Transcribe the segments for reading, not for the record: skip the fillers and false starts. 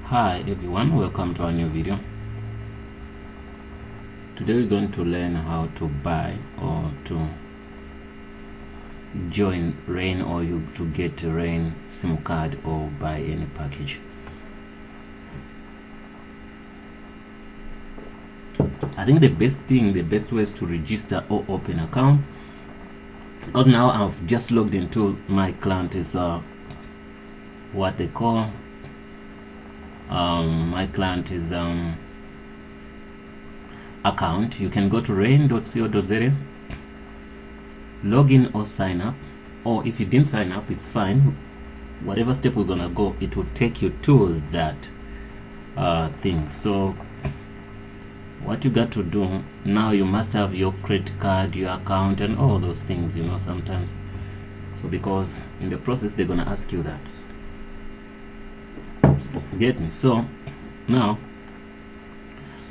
Hi everyone, welcome to our new video. Today we're going to learn how to buy or to join Rain or to get a Rain SIM card or buy any package. I think the best way is to register or open account, because now I've just logged into my client is what they call my client is account. You can go to rain.co.za, log in or sign up, or if you didn't sign up, it's fine. Whatever step we're gonna go, it will take you to that thing. So what you got to do now, you must have your credit card, your account, and all those things, sometimes. So because in the process they're gonna ask you that. Get me? So now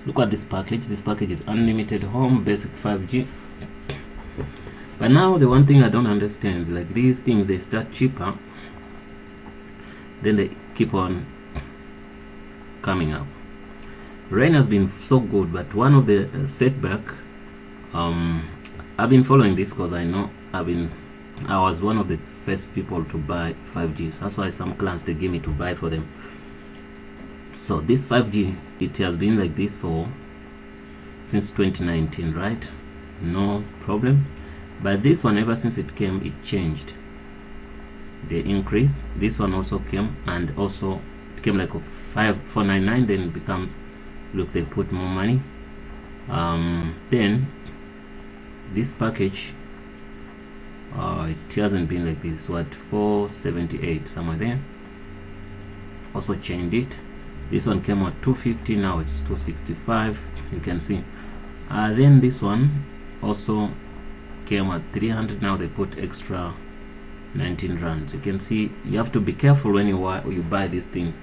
look at this package. This package is unlimited home basic 5G. But now the one thing I don't understand is, like, these things, they start cheaper, then they keep on coming up. Rain has been so good, but one of the setback, I've been following this because I know I was one of the first people to buy 5G. So that's why some clients, they give me to buy for them. So this 5G, it has been like this since 2019, right? No problem. But this one, ever since it came, it changed. The increase. This one also came, and also it came like a 499. Then it becomes, look, they put more money. Then this package, it hasn't been like this. What, 478 somewhere there. Also changed it. This one came at 250, now it's 265. You can see. Then this one also came at 300. Now they put extra 19 rands. You can see you have to be careful when you buy these things.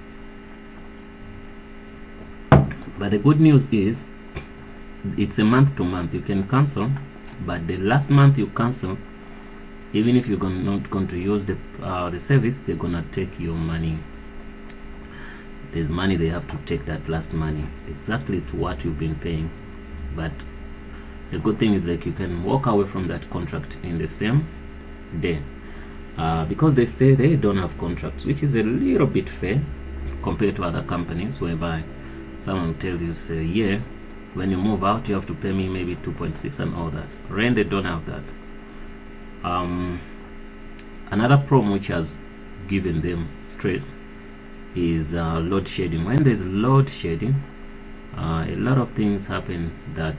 But the good news is it's a month to month. You can cancel, but the last month you cancel, even if you're not going to use the service, they're gonna take your money. There's money they have to take, that last money exactly to what you've been paying. But the good thing is, like, you can walk away from that contract in the same day, because they say they don't have contracts, which is a little bit fair compared to other companies, whereby someone will tell you, say, yeah, when you move out you have to pay me maybe 2.6 and all that. Rain, they don't have that. Another problem which has given them stress is load shedding. When there's load shedding, a lot of things happen that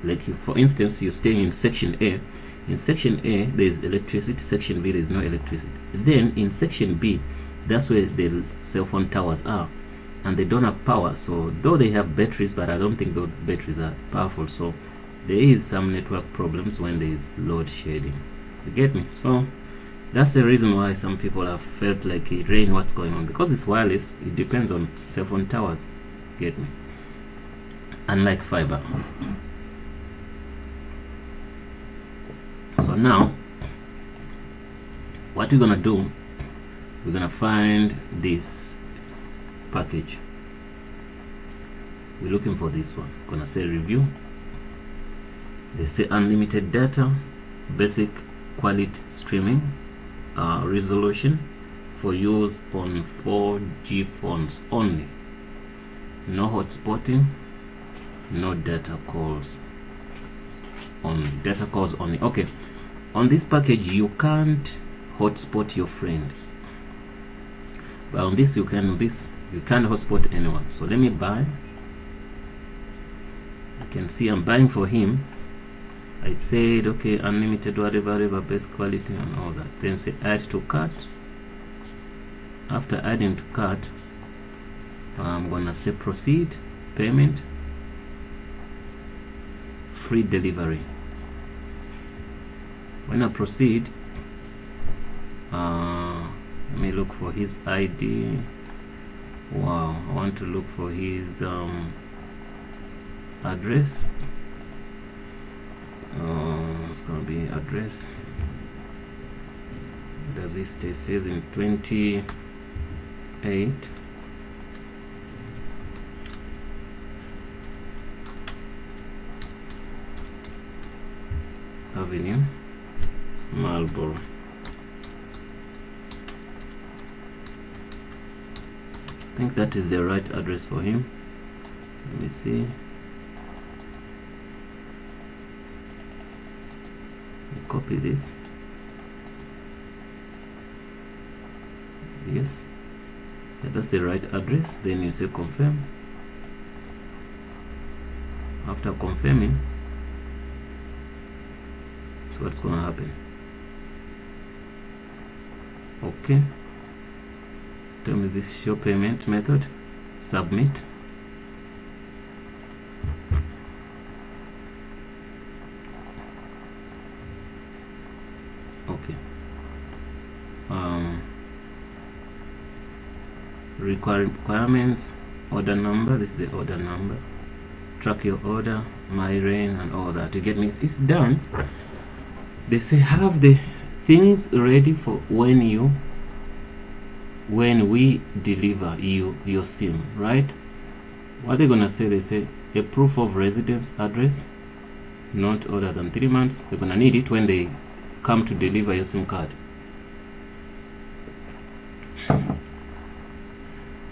like, for instance, you stay in section A. In section A there's electricity, section B there's no electricity. Then in section B, that's where the cell phone towers are, and they don't have power. So though they have batteries, but I don't think those batteries are powerful. So there is some network problems when there is load shedding. You get me? So that's the reason why some people have felt like, Rain, what's going on? Because it's wireless, it depends on cell phone towers. Get me? Unlike fiber. So now what we're gonna do, we're gonna find this package. We're looking for this one. Gonna say review. They say unlimited data, basic quality streaming, resolution for use on 4G phones only. No hotspotting, no data calls. On data calls only. Okay, on this package you can't hotspot your friend, but on this you can. You can't hotspot anyone. So let me buy. You can see I'm buying for him. I said, okay, unlimited whatever, best quality and all that. Then say add to cart. After adding to cart, I'm gonna say proceed, payment, free delivery. When I proceed, let me look for his ID. Wow, I want to look for his address. It's gonna be address. does it say? It says in 28 Avenue, Marlborough. I think that is the right address for him. Let me see. Copy this. Yes, that's the right address. Then you say confirm. After confirming, so what's gonna happen? Okay, tell me this show payment method. Submit. Okay. Requirements, order number. This is the order number. Track your order, my rain, and all that. You get me? It's done. They say have the things ready for when we deliver you your SIM, right? What they're gonna say? They say a proof of residence address, not older than 3 months. They're gonna need it when they come to deliver your SIM card.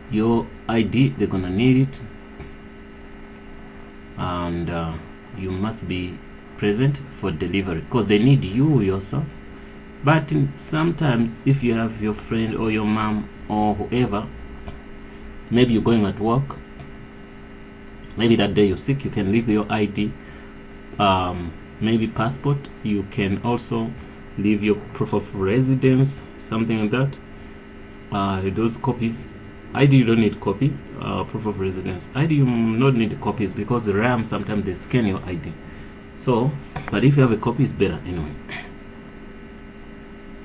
Your ID, they're gonna need it, and you must be present for delivery because they need you yourself. But sometimes if you have your friend or your mom or whoever, maybe you're going at work, maybe that day you're sick, you can leave your ID, maybe passport. You can also leave your proof of residence, something like that. Those copies. ID, you don't need copy. Proof of residence, ID, you not need copies because the RAM sometimes they scan your ID. So, but if you have a copy, it's better anyway.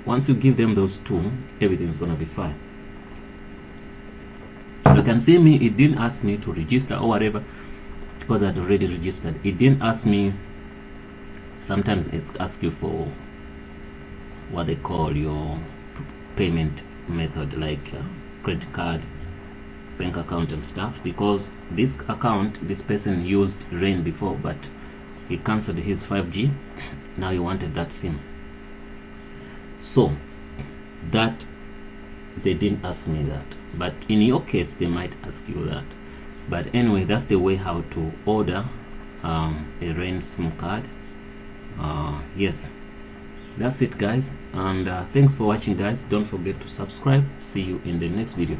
Once you give them those two, everything's gonna be fine. You can see me, it didn't ask me to register or whatever because I'd already registered. It didn't ask me. Sometimes it asks you for what they call your payment method, like credit card, bank account and stuff, because this account, this person used Rain before, but he cancelled his 5G. Now he wanted that SIM, so that they didn't ask me that. But in your case they might ask you that. But anyway, that's the way how to order a Rain SIM card. Yes, that's it guys, and thanks for watching guys. Don't forget to subscribe. See you in the next video.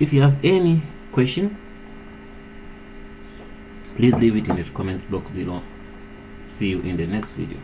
If you have any question, please leave it in the comment box below. See you in the next video.